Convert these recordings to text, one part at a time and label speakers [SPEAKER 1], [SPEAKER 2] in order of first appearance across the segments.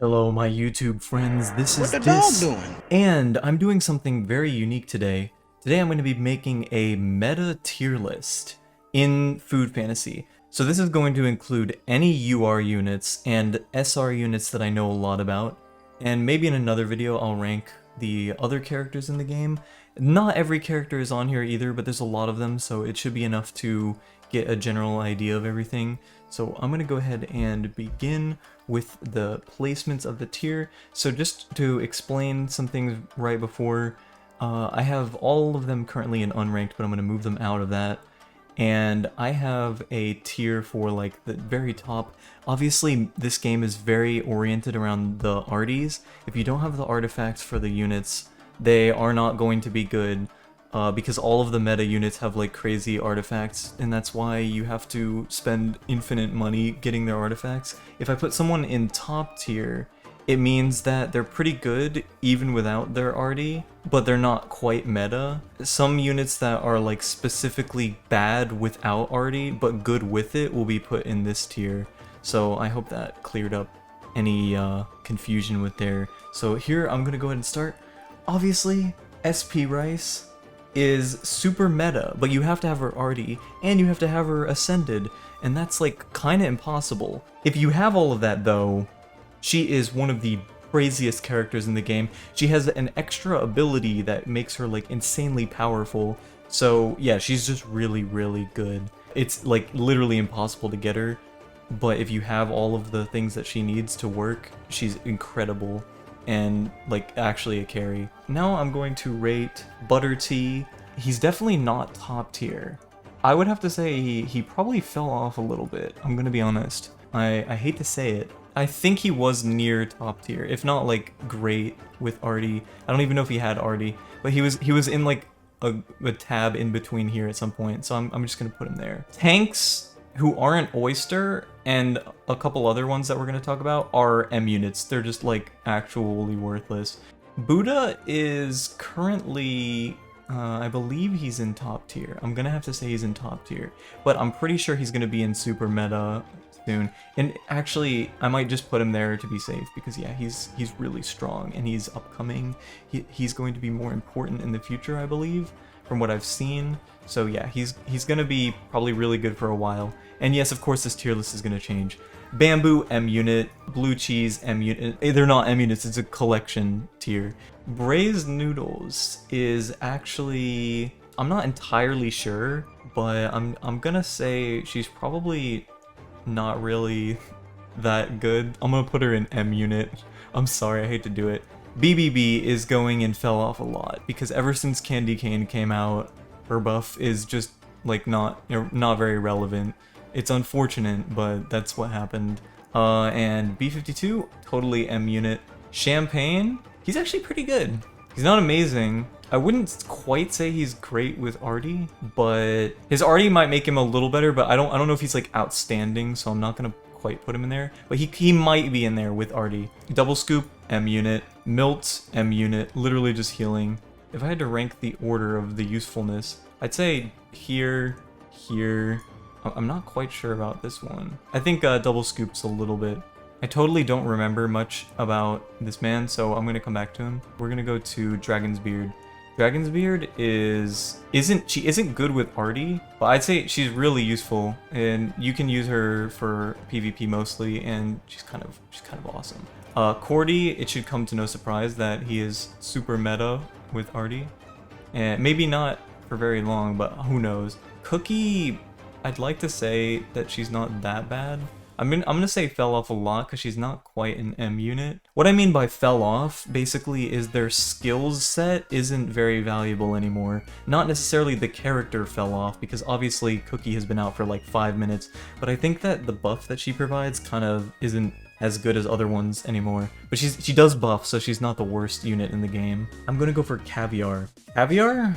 [SPEAKER 1] Hello, my YouTube friends. This
[SPEAKER 2] What
[SPEAKER 1] is
[SPEAKER 2] the dog
[SPEAKER 1] Dis,
[SPEAKER 2] doing?
[SPEAKER 1] and I'm doing something very unique today. Today I'm going to be making a meta tier list in Food Fantasy. So this is going to include any UR units and SR units that I know a lot about, and maybe in another video I'll rank the other characters in the game. Not every character is on here either, but there's a lot of them, so it should be enough to get a general idea of everything. So I'm going to go ahead and begin with the placements of the tier. So just to explain some things right before, I have all of them currently in unranked, but I'm going to move them out of that. And I have a tier for like the very top. Obviously this game is very oriented around the arties. If you don't have the artifacts for the units, they are not going to be good. Because all of the meta units have like crazy artifacts, and that's why you have to spend infinite money getting their artifacts. If I put someone in top tier, it means that they're pretty good even without their arty, but they're not quite meta. Some units that are like specifically bad without arty, but good with it will be put in this tier. So I hope that cleared up any confusion with there. So here I'm gonna go ahead and start. Obviously, SP Rice is super meta, but you have to have her arty, and you have to have her ascended, and that's like kinda impossible. If you have all of that though, she is one of the craziest characters in the game. She has an extra ability that makes her like insanely powerful, so yeah, she's just really, really good. It's like literally impossible to get her, but if you have all of the things that she needs to work, she's incredible. And like actually a carry. Now I'm going to rate Butter Tea. He's definitely not top tier. I would have to say he probably fell off a little bit. I'm gonna be honest. I hate to say it. I think he was near top tier, if not like great with Artie. I don't even know if he had Artie, but he was in like a tab in between here at some point. So I'm just gonna put him there. Tanks who aren't Oyster and a couple other ones that we're going to talk about are M units. They're just like actually worthless. Buddha is currently, I believe he's in top tier. I'm going to have to say he's in top tier, but I'm pretty sure he's going to be in super meta soon. And actually, I might just put him there to be safe because yeah, he's really strong and he's upcoming. He's going to be more important in the future, I believe, from what I've seen. So yeah, he's gonna be probably really good for a while. And yes, of course, this tier list is gonna change. Bamboo M unit, Blue Cheese M unit. They're not M units; it's a collection tier. Braised Noodles is actually, I'm not entirely sure, but I'm gonna say she's probably not really that good. I'm gonna put her in M unit. I'm sorry, I hate to do it. BBB is going and fell off a lot because ever since Candy Cane came out, her buff is just like not very relevant. It's unfortunate, but that's what happened. And B52, totally M unit. Champagne, he's actually pretty good. He's not amazing. I wouldn't quite say he's great with Artie, but his Artie might make him a little better, but I don't know if he's like outstanding, so I'm not gonna quite put him in there. But he might be in there with Artie. Double Scoop, M unit. Milt, M unit, literally just healing. If I had to rank the order of the usefulness, I'd say here, here. I'm not quite sure about this one. I think Double Scoop's a little bit. I totally don't remember much about this man, so I'm gonna come back to him. We're gonna go to Dragon's Beard. Dragon's Beard isn't good with Artie, but I'd say she's really useful, and you can use her for PvP mostly, and she's kind of awesome. Cordy, it should come to no surprise that he is super meta with Artie, and maybe not for very long, but who knows. Cookie, I'd like to say that she's not that bad. I'm gonna say fell off a lot because she's not quite an M unit. What I mean by fell off, basically, is their skills set isn't very valuable anymore. Not necessarily the character fell off, because obviously Cookie has been out for like 5 minutes, but I think that the buff that she provides kind of isn't as good as other ones anymore. But she does buff, so she's not the worst unit in the game. I'm gonna go for Caviar. Caviar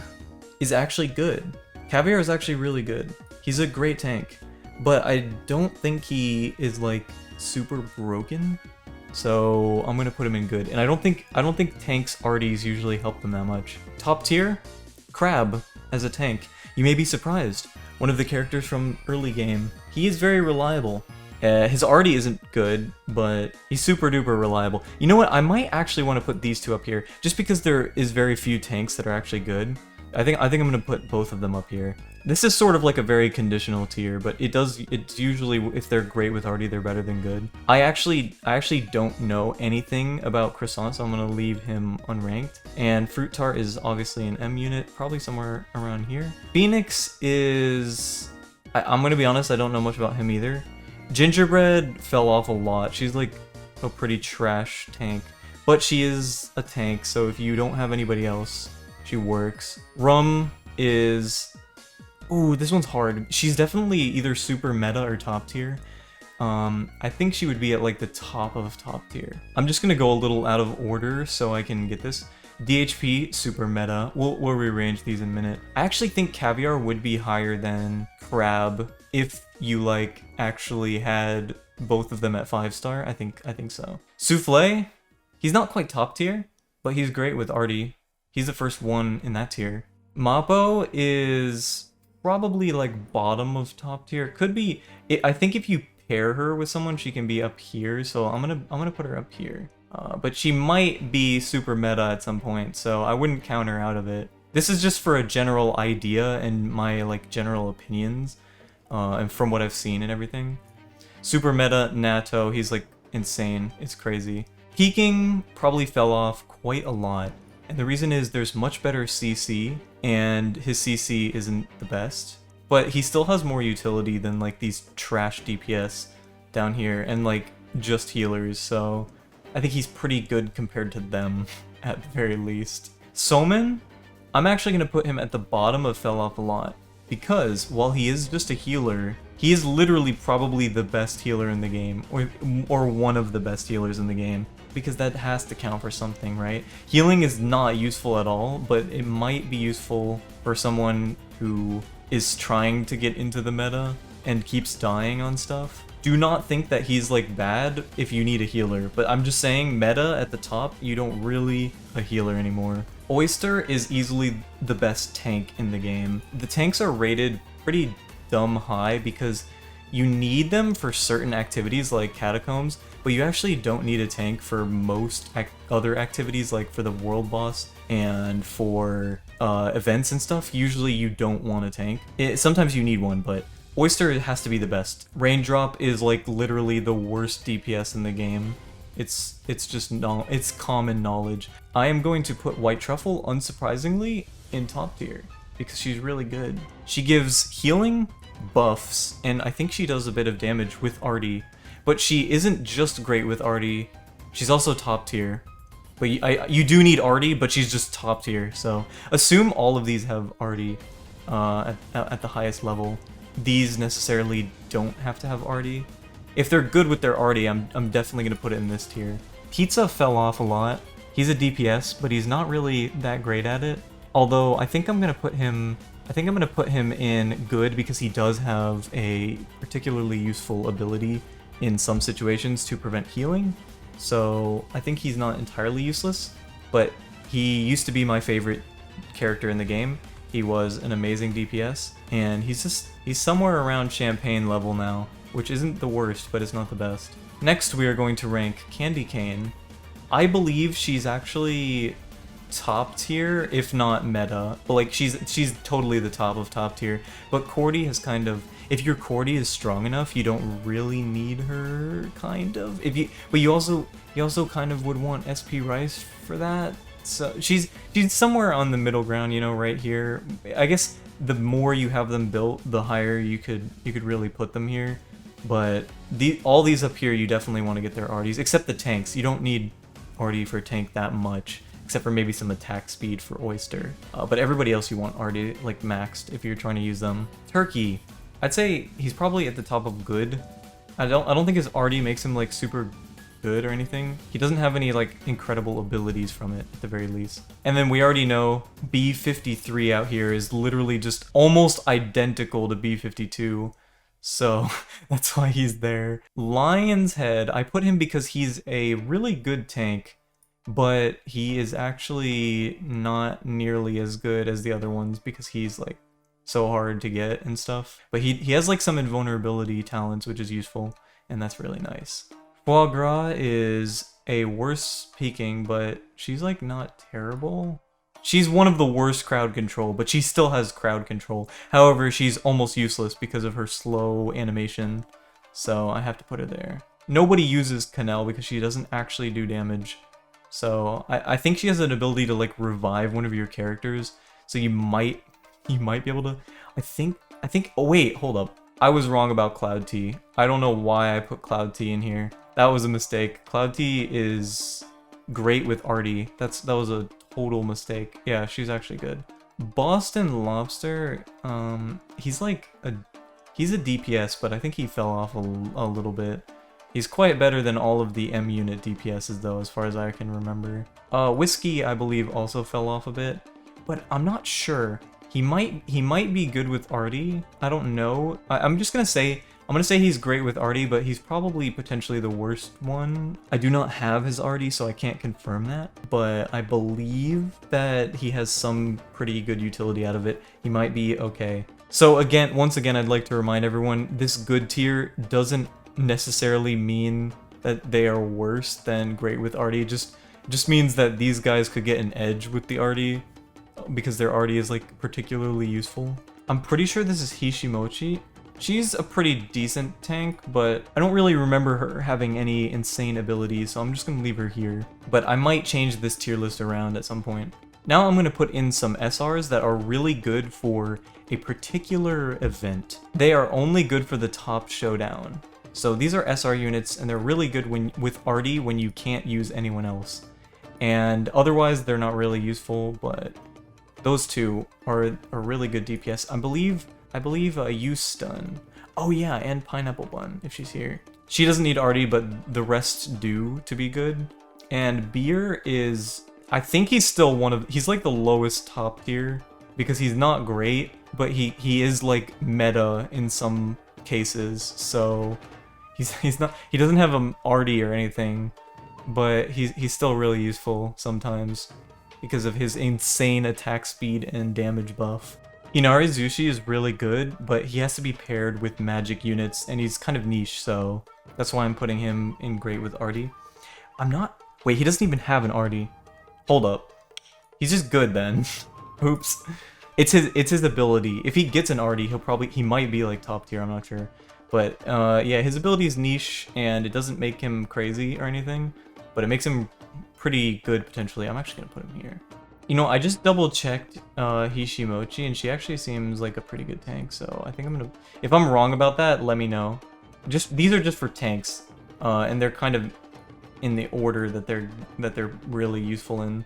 [SPEAKER 1] is actually good. Caviar is actually really good. He's a great tank. But I don't think he is like super broken, so I'm gonna put him in good. And I don't think tanks arties usually help them that much. Top tier, Crab as a tank. You may be surprised. One of the characters from early game. He is very reliable. His arty isn't good, but he's super duper reliable. You know what? I might actually want to put these two up here, just because there is very few tanks that are actually good. I think I'm gonna put both of them up here. This is sort of like a very conditional tier, but it's usually, if they're great with arty, they're better than good. I actually don't know anything about Croissant, so I'm gonna leave him unranked. And Fruit Tart is obviously an M unit, probably somewhere around here. Phoenix is, I'm gonna be honest, I don't know much about him either. Gingerbread fell off a lot. She's like a pretty trash tank, but she is a tank, so if you don't have anybody else, she works. Rum is, ooh, this one's hard. She's definitely either super meta or top tier. I think she would be at like the top of top tier. I'm just gonna go a little out of order so I can get this. DHP, super meta. We'll rearrange these in a minute. I actually think Caviar would be higher than Crab if you like actually had both of them at 5-star. I think so. Souffle, he's not quite top tier, but he's great with arty. He's the first one in that tier. Mappo is probably like bottom of top tier. Could be. I think if you pair her with someone, she can be up here. So I'm gonna put her up here. But she might be super meta at some point, so I wouldn't count her out of it. This is just for a general idea and my like general opinions, and from what I've seen and everything. Super meta Natto, he's like insane. It's crazy. Peaking probably fell off quite a lot. And the reason is there's much better CC, and his CC isn't the best. But he still has more utility than like these trash DPS down here, and like just healers, so I think he's pretty good compared to them, at the very least. Soman, I'm actually going to put him at the bottom of fell off a lot, because while he is just a healer, he is literally probably the best healer in the game, or one of the best healers in the game. Because that has to count for something, right? Healing is not useful at all, but it might be useful for someone who is trying to get into the meta and keeps dying on stuff. Do not think that he's like bad if you need a healer, but I'm just saying meta at the top, you don't really a healer anymore. Oyster is easily the best tank in the game. The tanks are rated pretty dumb high because you need them for certain activities like catacombs, but you actually don't need a tank for most other activities, like for the world boss and for events and stuff. Usually you don't want a tank. Sometimes you need one, but Oyster has to be the best. Raindrop is like literally the worst DPS in the game. It's just it's common knowledge. I am going to put White Truffle, unsurprisingly, in top tier because she's really good. She gives healing, buffs, and I think she does a bit of damage with arty. But she isn't just great with arty, she's also top tier. But you do need arty, but she's just top tier, so assume all of these have arty at the highest level. These necessarily don't have to have arty. If they're good with their arty, I'm definitely going to put it in this tier. Pizza fell off a lot. He's a DPS, but he's not really that great at it. Although I think I'm going to put him in good because he does have a particularly useful ability in some situations to prevent healing. So I think he's not entirely useless, but he used to be my favorite character in the game. He was an amazing DPS, and he's somewhere around Champagne level now, which isn't the worst, but it's not the best. Next we are going to rank Candy Cane. I believe she's actually top tier, if not meta, but like she's totally the top of top tier. But Cordy has kind of, if your Cordy is strong enough, you don't really need her, kind of. But you also kind of would want SP Rice for that. So she's somewhere on the middle ground, you know, right here. I guess the more you have them built, the higher you could really put them here. But all these up here, you definitely want to get their arties, except the tanks. You don't need arty for tank that much, except for maybe some attack speed for Oyster. But everybody else you want arty like maxed if you're trying to use them. Turkey, I'd say he's probably at the top of good. I don't think his arty makes him like super good or anything. He doesn't have any like incredible abilities from it at the very least. And then we already know B53 out here is literally just almost identical to B52. So that's why he's there. Lion's Head, I put him because he's a really good tank, but he is actually not nearly as good as the other ones because he's like so hard to get and stuff. But he has like some invulnerability talents, which is useful. and that's really nice. Foie Gras is a worse peaking, but she's like not terrible. She's one of the worst crowd control, but she still has crowd control. However, she's almost useless because of her slow animation, so I have to put her there. Nobody uses Canal because she doesn't actually do damage. So I think she has an ability to like revive one of your characters. So you might be able to. I think. Oh wait, hold up. I was wrong about Cloud T. I don't know why I put Cloud T in here. That was a mistake. Cloud T is great with Artie. That was a total mistake. Yeah, she's actually good. Boston Lobster. He's like he's a DPS, but I think he fell off a little bit. He's quite better than all of the M unit DPSs though, as far as I can remember. Whiskey, I believe, also fell off a bit, but I'm not sure. He might be good with Artie. I don't know. I'm gonna say he's great with Artie, but he's probably potentially the worst one. I do not have his Artie, so I can't confirm that, but I believe that he has some pretty good utility out of it. He might be okay. So again, once again, I'd like to remind everyone, this good tier doesn't necessarily mean that they are worse than great with Artie. It just means that these guys could get an edge with the Artie because their Artie is like particularly useful. I'm pretty sure this is Hishimochi. She's a pretty decent tank, but I don't really remember her having any insane abilities, so I'm just gonna leave her here. But I might change this tier list around at some point. Now I'm gonna put in some SRs that are really good for a particular event. They are only good for the top showdown. So these are SR units, and they're really good with Artie when you can't use anyone else. And otherwise, they're not really useful, but those two are a really good DPS. I believe Use Stun. Oh yeah, and Pineapple Bun, if she's here. She doesn't need Artie, but the rest do to be good. And Beer is... I think he's still he's like the lowest top tier, because he's not great, but he is like meta in some cases, so... He doesn't have an Artie or anything, but he's still really useful sometimes because of his insane attack speed and damage buff. Inari Zushi is really good, but he has to be paired with magic units, and he's kind of niche, so that's why I'm putting him in great with Artie. Wait, he doesn't even have an Artie. Hold up. He's just good then. Oops. It's his ability. If he gets an Artie, he might be like top tier, I'm not sure. But yeah, his ability is niche, and it doesn't make him crazy or anything, but it makes him pretty good potentially. I'm actually gonna put him here. You know, I just double checked Hishimochi, and she actually seems like a pretty good tank, so I think I'm gonna... If I'm wrong about that, let me know. These are just for tanks, and they're kind of in the order that they're really useful in.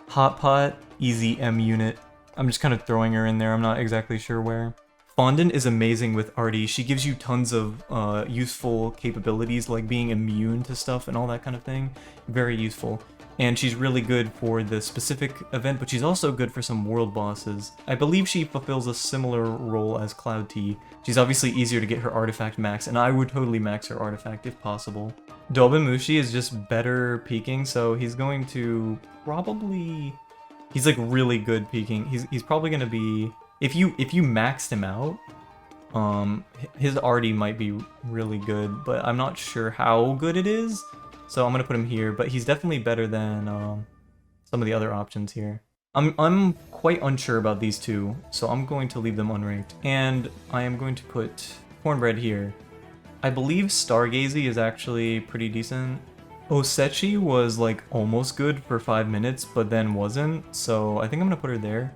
[SPEAKER 1] Hot Pot, easy M unit. I'm just kind of throwing her in there, I'm not exactly sure where. Fondant is amazing with Artie. She gives you tons of useful capabilities, like being immune to stuff and all that kind of thing. Very useful. And she's really good for the specific event, but she's also good for some world bosses. I believe she fulfills a similar role as Cloud T. She's obviously easier to get her artifact max, and I would totally max her artifact if possible. Dobenmushi is just better peeking, so he's going to probably... He's like really good peeking. He's probably going to be... If you maxed him out, his Artie might be really good, but I'm not sure how good it is, so I'm gonna put him here. But he's definitely better than some of the other options here. I'm quite unsure about these two, so I'm going to leave them unranked, and I am going to put Cornbread here. I believe Stargazy is actually pretty decent. Osechi was like almost good for 5 minutes, but then wasn't, so I think I'm gonna put her there.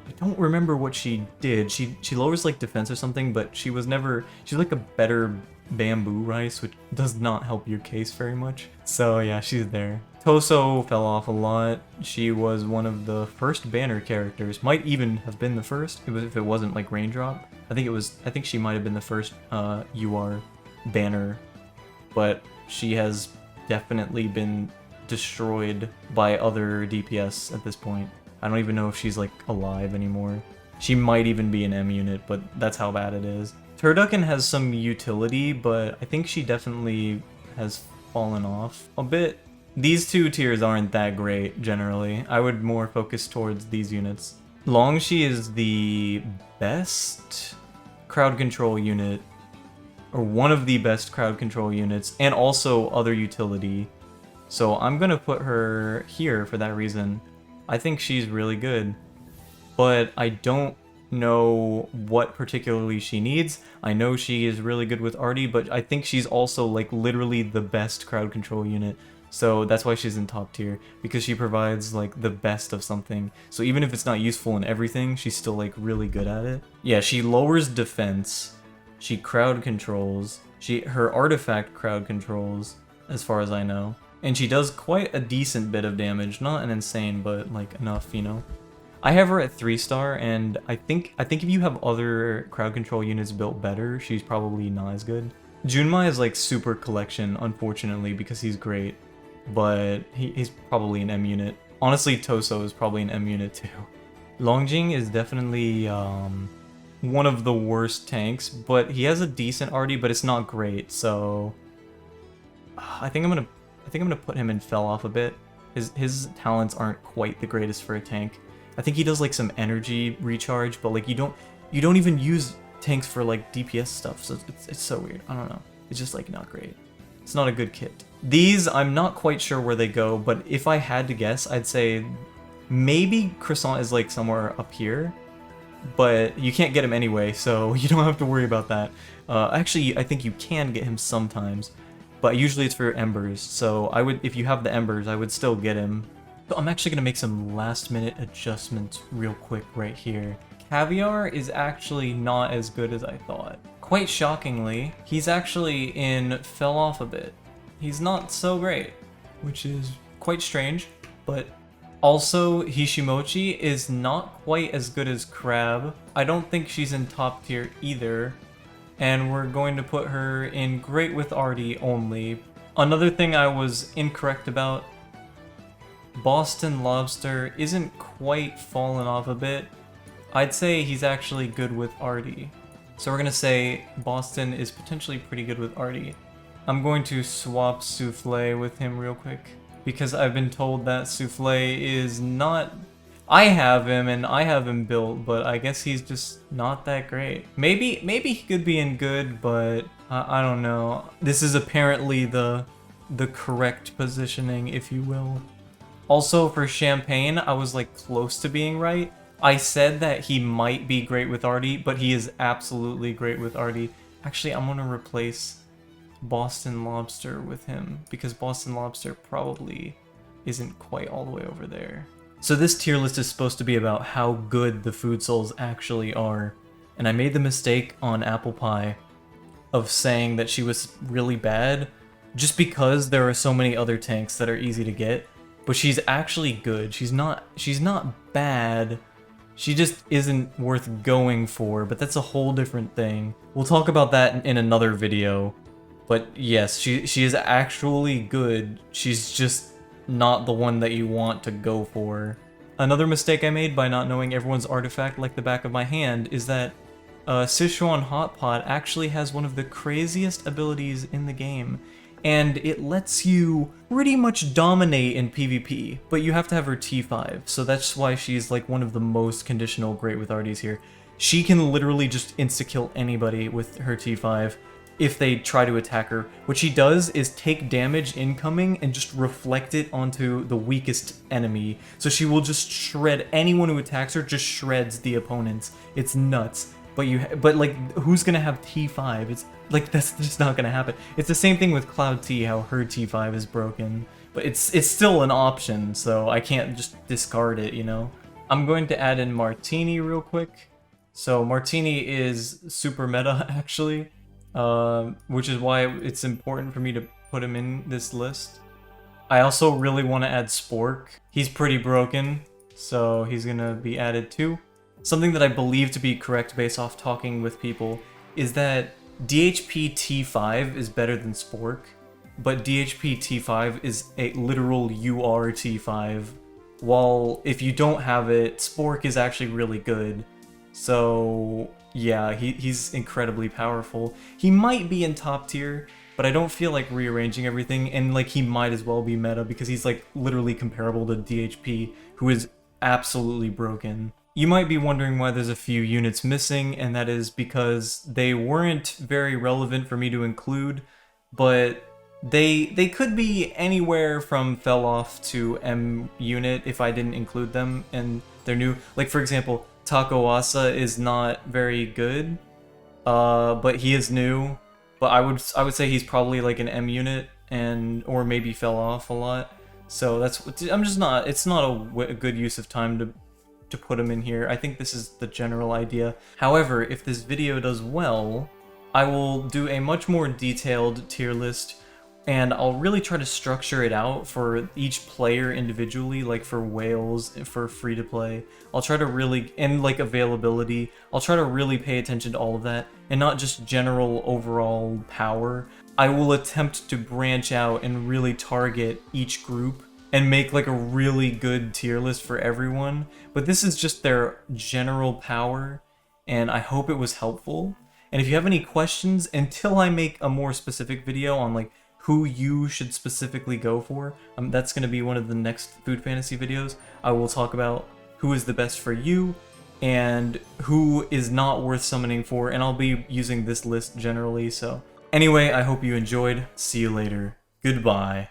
[SPEAKER 1] I don't remember what she did. She lowers like defense or something, but she's like a better bamboo rice, which does not help your case very much. So yeah, she's there. Toso fell off a lot. She was one of the first banner characters. Might even have been the first if it wasn't like Raindrop. I think she might have been the first UR banner, but she has definitely been destroyed by other DPS at this point. I don't even know if she's like alive anymore. She might even be an M unit, but that's how bad it is. Turducken has some utility, but I think she definitely has fallen off a bit. These two tiers aren't that great, generally. I would more focus towards these units. Longshi is the best crowd control unit or one of the best crowd control units, and also other utility. So I'm gonna put her here for that reason. I think she's really good, but I don't know what particularly she needs. I know she is really good with Artie, but I think she's also like literally the best crowd control unit. So that's why she's in top tier, because she provides like the best of something. So even if it's not useful in everything, she's still like really good at it. Yeah, she lowers defense, she crowd controls, her artifact crowd controls, as far as I know. And she does quite a decent bit of damage, not an insane, but like enough, you know. I have her at 3-star, and I think if you have other crowd control units built better, she's probably not as good. Junmai is like super collection, unfortunately, because he's great. But he's probably an M unit. Honestly, Toso is probably an M unit too. Longjing is definitely one of the worst tanks, but he has a decent arty, but it's not great. So I think I'm gonna put him in fell off a bit. His talents aren't quite the greatest for a tank. I think he does like some energy recharge, but like you don't even use tanks for like DPS stuff. So it's so weird. I don't know. It's just like not great. It's not a good kit. These, I'm not quite sure where they go, but if I had to guess, I'd say maybe Croissant is like somewhere up here, but you can't get him anyway, so you don't have to worry about that. Actually, I think you can get him sometimes, but usually it's for Embers, so if you have the Embers, I would still get him. So I'm actually gonna make some last minute adjustments real quick right here. Caviar is actually not as good as I thought. Quite shockingly, he's actually fell off a bit. He's not so great, which is quite strange, but also Hishimochi is not quite as good as Crab. I don't think she's in top tier either, and we're going to put her in great with Artie only. Another thing I was incorrect about, Boston Lobster isn't quite fallen off a bit. I'd say he's actually good with Artie. So we're gonna say Boston is potentially pretty good with Artie. I'm going to swap Souffle with him real quick, because I've been told that Souffle is not... I have him and I have him built, but I guess he's just not that great. Maybe he could be in good, but I don't know. This is apparently the correct positioning, if you will. Also for Champagne, I was like close to being right. I said that he might be great with Artie, but he is absolutely great with Artie. Actually, I'm gonna replace Boston Lobster with him, because Boston Lobster probably isn't quite all the way over there. So this tier list is supposed to be about how good the food souls actually are, and I made the mistake on Apple Pie of saying that she was really bad just because there are so many other tanks that are easy to get, but she's actually good. She's not bad. She just isn't worth going for, but that's a whole different thing. We'll talk about that in another video. But yes, she is actually good. She's just not the one that you want to go for. Another mistake I made by not knowing everyone's artifact like the back of my hand is that Sichuan Hot Pot actually has one of the craziest abilities in the game. And it lets you pretty much dominate in PvP, but you have to have her T5, so that's why she's like one of the most conditional great with Arties here. She can literally just insta-kill anybody with her T5 if they try to attack her. What she does is take damage incoming and just reflect it onto the weakest enemy. So she will just shred anyone who attacks her, just shreds the opponents. It's nuts. But like, who's gonna have T5? It's like, that's just not gonna happen. It's the same thing with Cloud T, how her T5 is broken. But it's still an option, so I can't just discard it, you know? I'm going to add in Martini real quick. So Martini is super meta, actually, which is why it's important for me to put him in this list. I also really want to add Spork. He's pretty broken, so he's gonna be added too. Something that I believe to be correct based off talking with people is that DHP T5 is better than Spork, but DHP T5 is a literal UR T5, while if you don't have it, Spork is actually really good. So yeah, he's incredibly powerful. He might be in top tier, but I don't feel like rearranging everything, and like he might as well be meta because he's like literally comparable to DHP, who is absolutely broken. You might be wondering why there's a few units missing, and that is because they weren't very relevant for me to include, but they could be anywhere from fell off to M unit if I didn't include them, and they're new. Like, for example, Takawasa is not very good, but he is new. But I would say he's probably like an M unit, or maybe fell off a lot. So it's not a good use of time to put them in here. I think this is the general idea. However, if this video does well, I will do a much more detailed tier list, and I'll really try to structure it out for each player individually, like for whales, for free-to-play. I'll try to really, and like availability, I'll try to really pay attention to all of that, and not just general overall power. I will attempt to branch out and really target each group and make like a really good tier list for everyone, but this is just their general power, and I hope it was helpful. And if you have any questions, until I make a more specific video on like who you should specifically go for, that's going to be one of the next food fantasy videos. I will talk about who is the best for you and who is not worth summoning for, and I'll be using this list generally. So anyway, I hope you enjoyed. See you later. Goodbye.